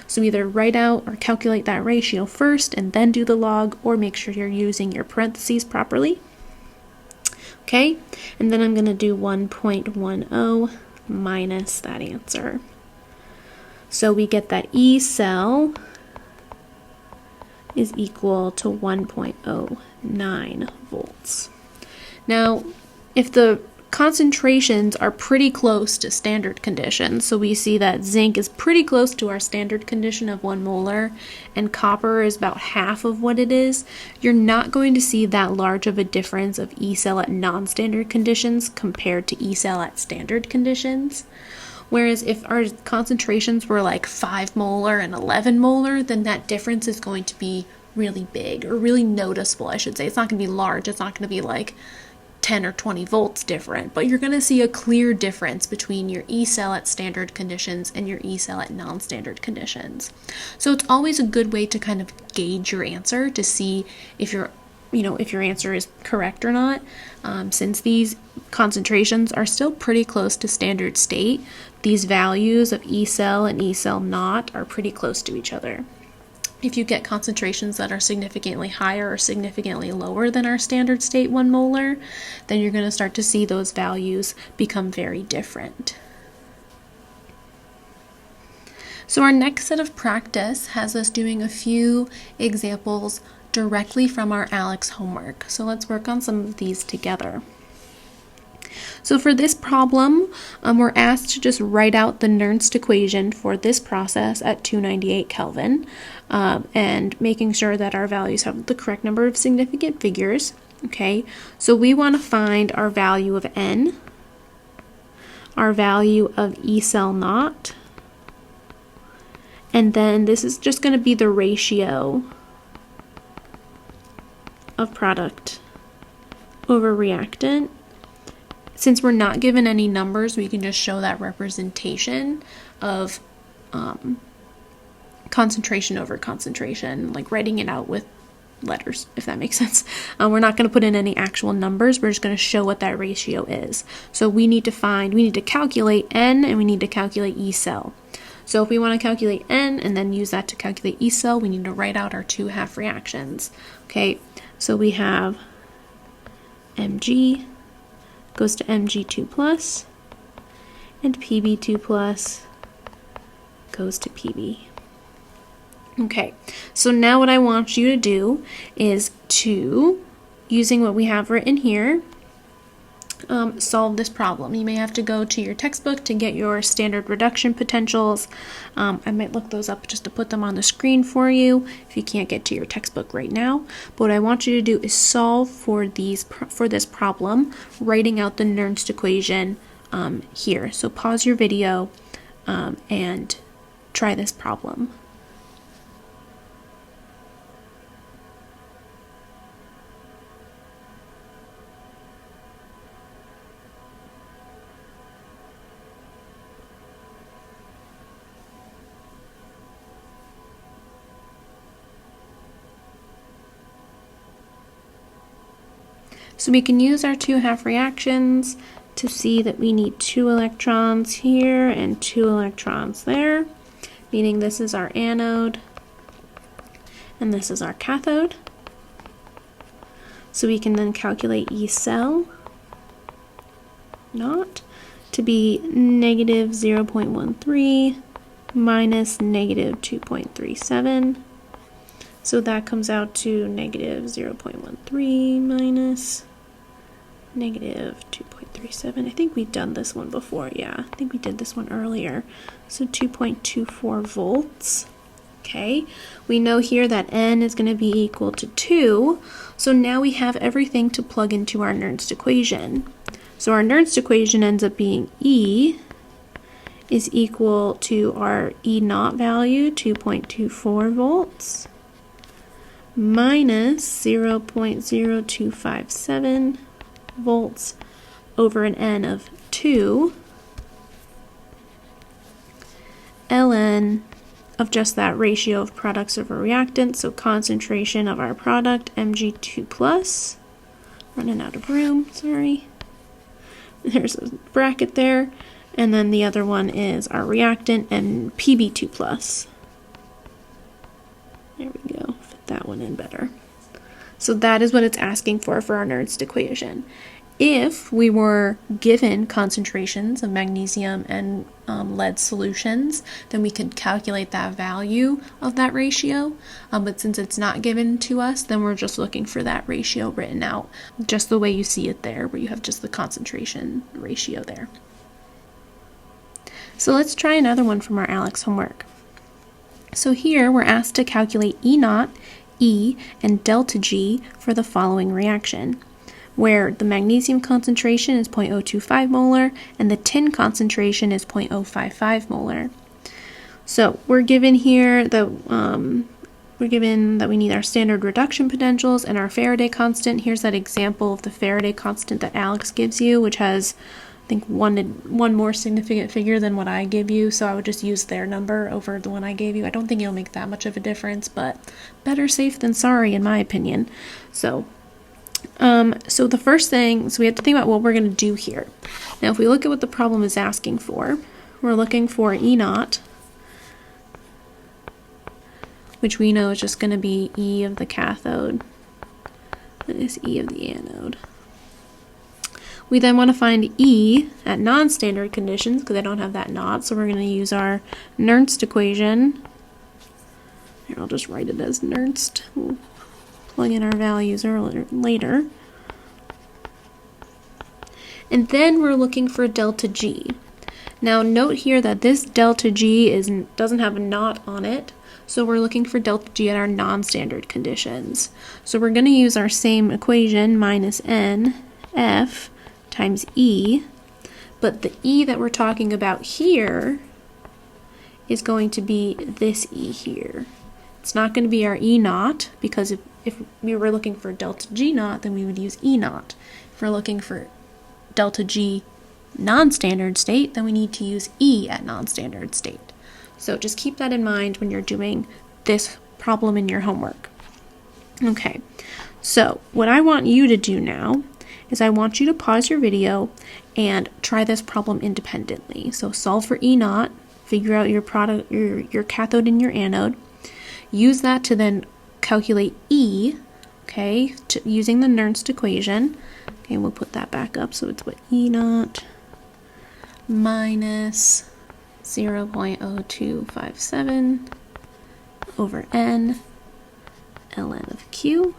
So either write out or calculate that ratio first and then do the log, or make sure you're using your parentheses properly. Okay, and then I'm going to do 1.10 minus that answer. So we get that E cell is equal to 1.09 volts. Now, if the concentrations are pretty close to standard conditions, so we see that zinc is pretty close to our standard condition of 1 molar, and copper is about half of what it is, you're not going to see that large of a difference of E cell at non-standard conditions compared to E cell at standard conditions. Whereas if our concentrations were like 5 molar and 11 molar, then that difference is going to be really big, or really noticeable, I should say. It's not going to be large. It's not going to be like 10 or 20 volts different, but you're going to see a clear difference between your E cell at standard conditions and your E cell at non-standard conditions. So it's always a good way to kind of gauge your answer to see if your answer is correct or not. Since these concentrations are still pretty close to standard state, these values of E cell and E cell naught are pretty close to each other. If you get concentrations that are significantly higher or significantly lower than our standard state 1 molar, then you're going to start to see those values become very different. So our next set of practice has us doing a few examples directly from our ALEX homework. So let's work on some of these together. So for this problem, we're asked to just write out the Nernst equation for this process at 298 Kelvin, and making sure that our values have the correct number of significant figures. Okay, so we want to find our value of N, our value of E cell naught, and then this is just going to be the ratio of product over reactant. Since we're not given any numbers, we can just show that representation of concentration over concentration, like writing it out with letters, if that makes sense. We're not going to put in any actual numbers. We're just going to show what that ratio is. So we need to calculate N and we need to calculate E cell. So if we want to calculate N and then use that to calculate E cell, we need to write out our two half reactions. Okay, so we have Mg goes to Mg2 plus, and Pb2 plus goes to Pb. Okay, so now what I want you to do is to, using what we have written here, solve this problem. You may have to go to your textbook to get your standard reduction potentials. I might look those up just to put them on the screen for you if you can't get to your textbook right now. But what I want you to do is solve for this problem, writing out the Nernst equation here. So pause your video and try this problem. So we can use our two half reactions to see that we need 2 electrons here and 2 electrons there, meaning this is our anode and this is our cathode. So we can then calculate E cell naught to be negative 0.13 minus negative 2.37. So that comes out to negative 0.13 minus negative 2.37. I think we've done this one before. Yeah, I think we did this one earlier. So 2.24 volts. Okay, we know here that N is going to be equal to 2. So now we have everything to plug into our Nernst equation. So our Nernst equation ends up being E is equal to our E naught value, 2.24 volts, minus 0.0257 volts over an N of 2, ln of just that ratio of products over reactants, so concentration of our product, Mg2 plus, running out of room, sorry. There's a bracket there, and then the other one is our reactant and Pb2 plus. There we go, fit that one in better. So that is what it's asking for our Nernst equation. If we were given concentrations of magnesium and lead solutions, then we could calculate that value of that ratio. But since it's not given to us, then we're just looking for that ratio written out, just the way you see it there, where you have just the concentration ratio there. So let's try another one from our ALEKS homework. So here we're asked to calculate E naught, E, and delta G for the following reaction, where the magnesium concentration is 0.025 molar and the tin concentration is 0.055 molar. So we're given here that we need our standard reduction potentials and our Faraday constant. Here's that example of the Faraday constant that ALEKS gives you, which has, I think, one more significant figure than what I give you, so I would just use their number over the one I gave you. I don't think it'll make that much of a difference, but better safe than sorry in my opinion. So the first thing, so we have to think about what we're going to do here. Now if we look at what the problem is asking for, we're looking for E naught, which we know is just going to be E of the cathode, and is E of the anode. We then want to find E at non-standard conditions, because I don't have that naught, so we're going to use our Nernst equation. Here, I'll just write it as Nernst. We'll plug in our values later. And then we're looking for delta G. Now note here that this delta G doesn't have a naught on it, so we're looking for delta G at our non-standard conditions. So we're going to use our same equation, minus N F times E, but the E that we're talking about here is going to be this E here. It's not going to be our E naught, because if we were looking for delta G naught, then we would use E naught. If we're looking for delta G non-standard state, then we need to use E at non-standard state. So just keep that in mind when you're doing this problem in your homework. Okay, so what I want you to do now is I want you to pause your video and try this problem independently. So solve for E naught figure out your product, your cathode and your anode. Use that to then calculate E, okay, using the Nernst equation. Okay, we'll put that back up, so it's what E naught minus 0.0257 over N ln of Q.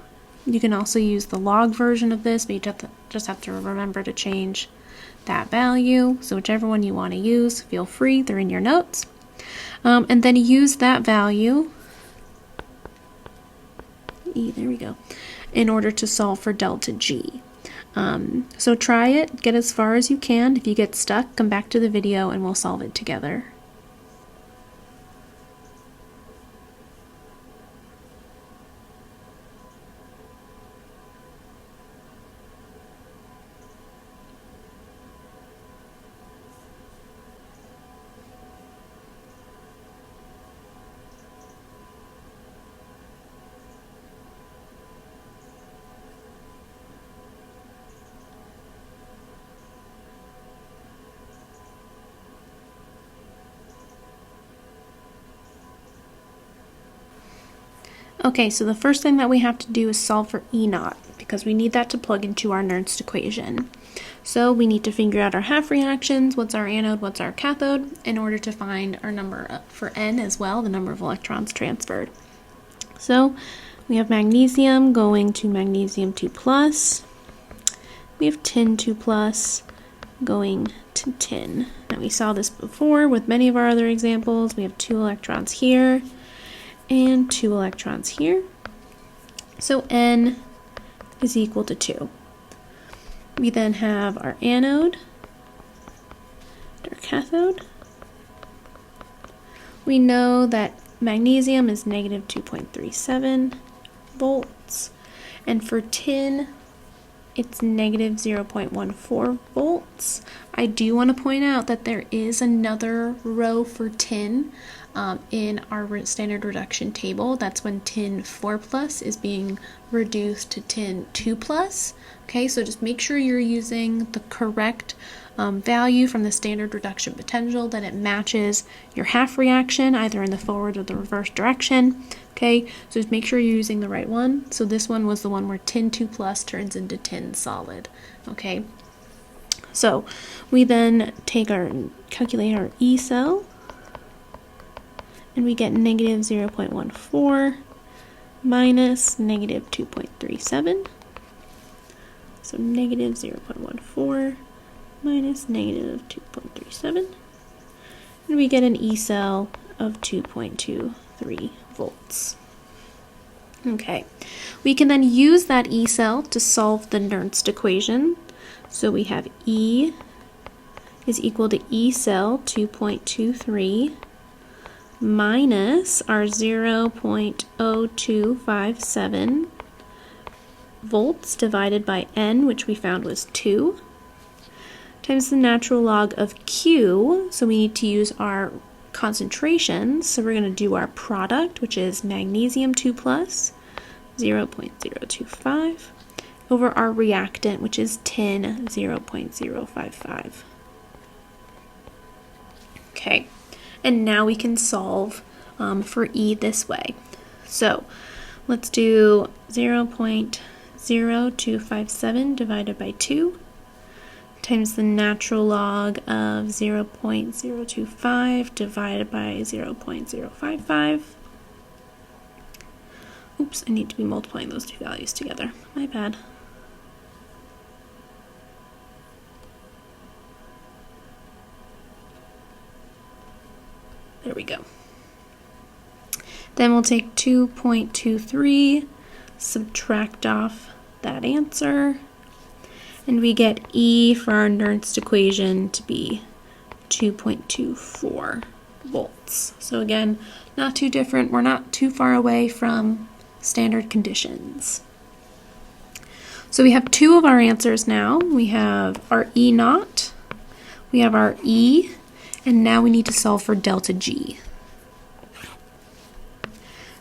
You can also use the log version of this, but you just have to remember to change that value. So whichever one you want to use, feel free, they're in your notes. And then use that value, E, there we go, in order to solve for delta G. So try it, get as far as you can. If you get stuck, come back to the video and we'll solve it together. Okay, so the first thing that we have to do is solve for E naught, because we need that to plug into our Nernst equation. So we need to figure out our half reactions, what's our anode, what's our cathode, in order to find our number for N as well, the number of electrons transferred. So we have magnesium going to magnesium 2+. We have tin 2+ going to tin. Now we saw this before with many of our other examples. We have 2 electrons here and 2 electrons here. So N is equal to 2. We then have our anode, our cathode. We know that magnesium is negative 2.37 volts, and for tin, it's negative 0.14 volts. I do want to point out that there is another row for tin in our standard reduction table. That's when tin 4+ is being reduced to tin 2+. Okay, so just make sure you're using the correct value from the standard reduction potential, that it matches your half reaction either in the forward or the reverse direction. Okay, so just make sure you're using the right one. So this one was the one where tin 2+ turns into tin solid. Okay, so we then calculate our E cell, and we get negative 0.14 minus negative 2.37. So negative 0.14 minus negative 2.37. And we get an E cell of 2.23 volts. Okay, we can then use that E cell to solve the Nernst equation. So we have E is equal to E cell 2.23 minus our 0.0257 volts divided by N, which we found was 2, times the natural log of Q. So we need to use our concentrations. So we're going to do our product, which is magnesium 2+, 0.025, over our reactant, which is tin, 0.055. Okay. And now we can solve for E this way. So let's do 0.0257 divided by 2 times the natural log of 0.025 divided by 0.055. Oops, I need to be multiplying those two values together. My bad. There we go. Then we'll take 2.23, subtract off that answer, and we get E for our Nernst equation to be 2.24 volts. So again, not too different. We're not too far away from standard conditions. So we have 2 of our answers now. We have our E naught, we have our E, and now we need to solve for delta G.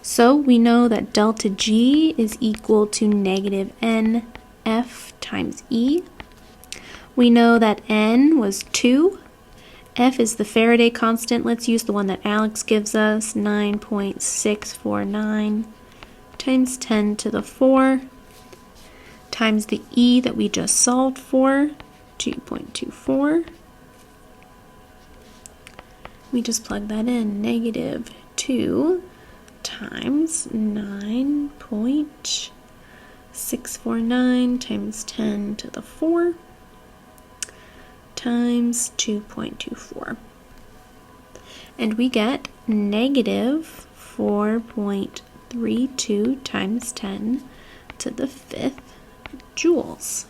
So we know that delta G is equal to negative NF times E. We know that N was 2, F is the Faraday constant. Let's use the one that Alex gives us, 9.649 times 10 to the 4 times the E that we just solved for, 2.24. We just plug that in, negative 2 times 9.649 times 10 to the 4 times 2.24. And we get negative 4.32 times 10 to the 5th joules.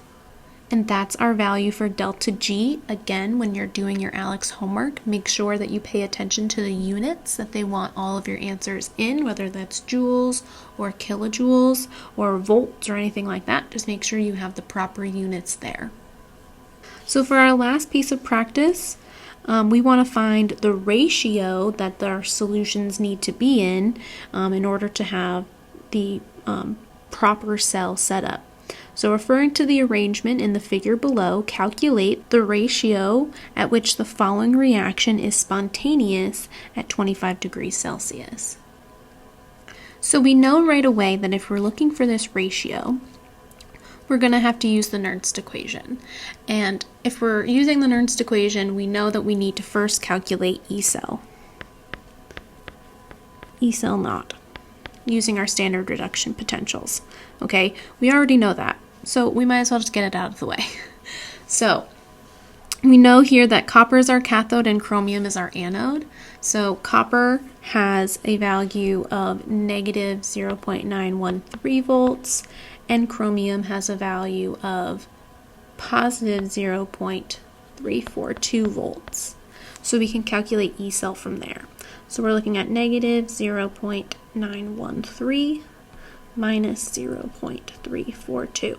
And that's our value for delta G. Again, when you're doing your ALEX homework, make sure that you pay attention to the units that they want all of your answers in, whether that's joules or kilojoules or volts or anything like that. Just make sure you have the proper units there. So for our last piece of practice, we want to find the ratio that our solutions need to be in order to have the proper cell setup. So referring to the arrangement in the figure below, calculate the ratio at which the following reaction is spontaneous at 25 degrees Celsius. So we know right away that if we're looking for this ratio, we're going to have to use the Nernst equation. And if we're using the Nernst equation, we know that we need to first calculate E cell naught, using our standard reduction potentials. Okay, we already know that, so we might as well just get it out of the way. So we know here that copper is our cathode and chromium is our anode. So copper has a value of negative 0.913 volts, and chromium has a value of positive 0.342 volts. So we can calculate E cell from there. So we're looking at negative 0.913 minus 0.342.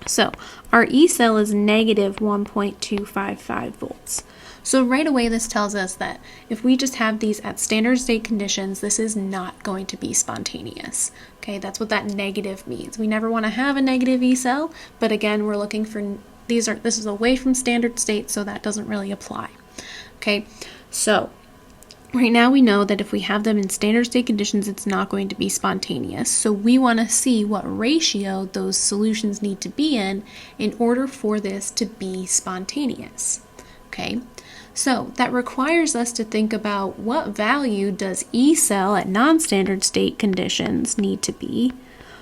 So our E cell is negative 1.255 volts. So right away this tells us that if we just have these at standard state conditions, this is not going to be spontaneous. Okay, that's what that negative means. We never want to have a negative E cell, but again, we're looking for this is away from standard state, so that doesn't really apply. Okay, so right now we know that if we have them in standard state conditions, it's not going to be spontaneous. So we want to see what ratio those solutions need to be in order for this to be spontaneous. Okay, so that requires us to think about what value does E cell at non-standard state conditions need to be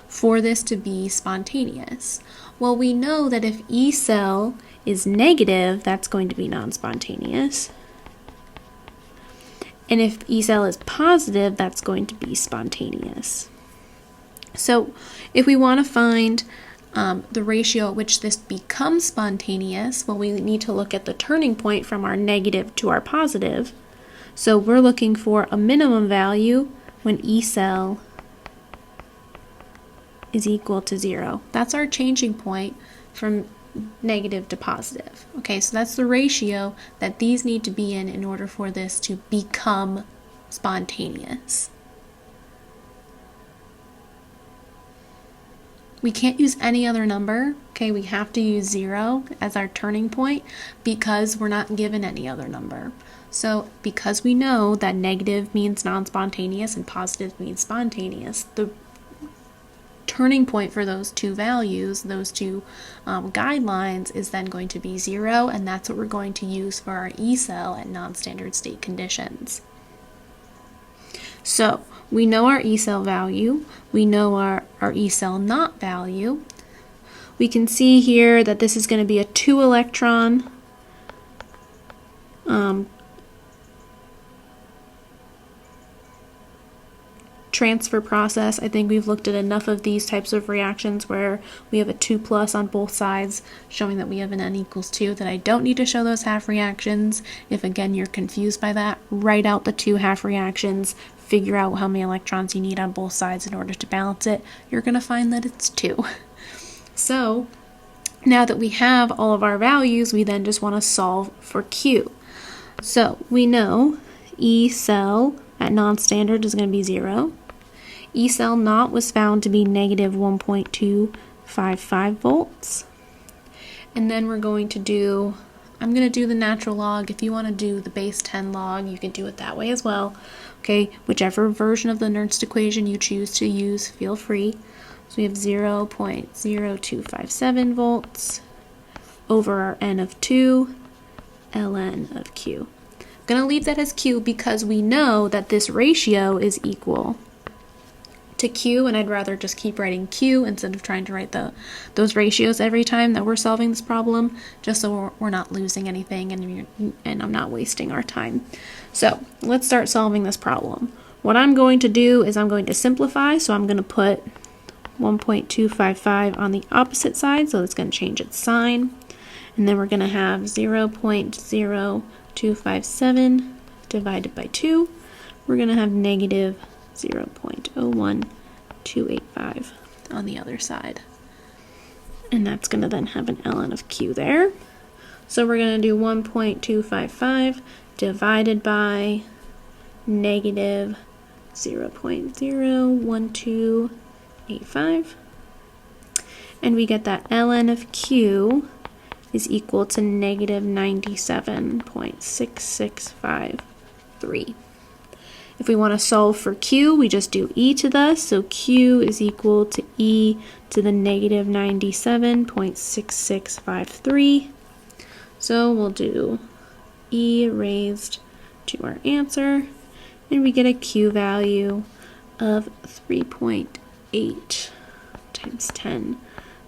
for this to be spontaneous. Well, we know that if E cell is negative, that's going to be non-spontaneous. And if E cell is positive, that's going to be spontaneous. So if we want to find the ratio at which this becomes spontaneous, well, we need to look at the turning point from our negative to our positive. So we're looking for a minimum value when E cell is equal to 0. That's our changing point from negative to positive. Okay, so that's the ratio that these need to be in order for this to become spontaneous. We can't use any other number. Okay, we have to use 0 as our turning point because we're not given any other number. So because we know that negative means non-spontaneous and positive means spontaneous, the turning point for those two values, those two guidelines, is then going to be 0, and that's what we're going to use for our E cell at non-standard state conditions. So we know our E cell value, we know our E cell naught value. We can see here that this is going to be a 2 electron transfer process. I think we've looked at enough of these types of reactions where we have a 2+ on both sides showing that we have an n equals 2, that I don't need to show those half reactions. If again you're confused by that, write out the 2 half reactions, figure out how many electrons you need on both sides in order to balance it. You're going to find that it's 2. So now that we have all of our values, we then just want to solve for Q. So we know E cell at non-standard is going to be 0. E cell naught was found to be negative 1.255 volts. And then we're going to do I'm going to do the natural log. If you want to do the base 10 log, you can do it that way as well. Okay, whichever version of the Nernst equation you choose to use, feel free. So we have 0.0257 volts over our n of 2, ln of q. I'm going to leave that as q because we know that this ratio is equal to q, and I'd rather just keep writing q instead of trying to write those ratios every time that we're solving this problem, just so we're not losing anything and I'm not wasting our time. So let's start solving this problem. What I'm going to do is I'm going to simplify, so I'm going to put 1.255 on the opposite side, so it's going to change its sign, and then we're going to have 0.0257 divided by 2. We're going to have negative 0.01285 on the other side. And that's going to then have an ln of q there. So we're going to do 1.255 divided by negative 0.01285. And we get that ln of q is equal to negative 97.6653. If we want to solve for q, we just do e to the, so q is equal to e to the negative 97.6653. So we'll do e raised to our answer, and we get a q value of 3.8 times 10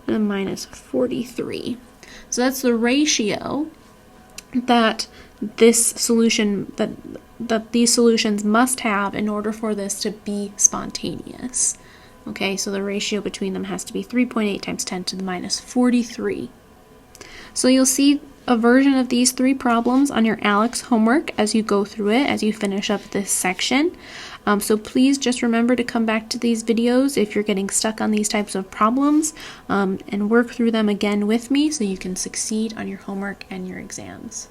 to the minus 43. So that's the ratio that this solution, that these solutions must have in order for this to be spontaneous. Okay, so the ratio between them has to be 3.8 times 10 to the minus 43. So you'll see a version of these three problems on your ALEKS homework as you go through it, as you finish up this section. So please just remember to come back to these videos if you're getting stuck on these types of problems, and work through them again with me so you can succeed on your homework and your exams.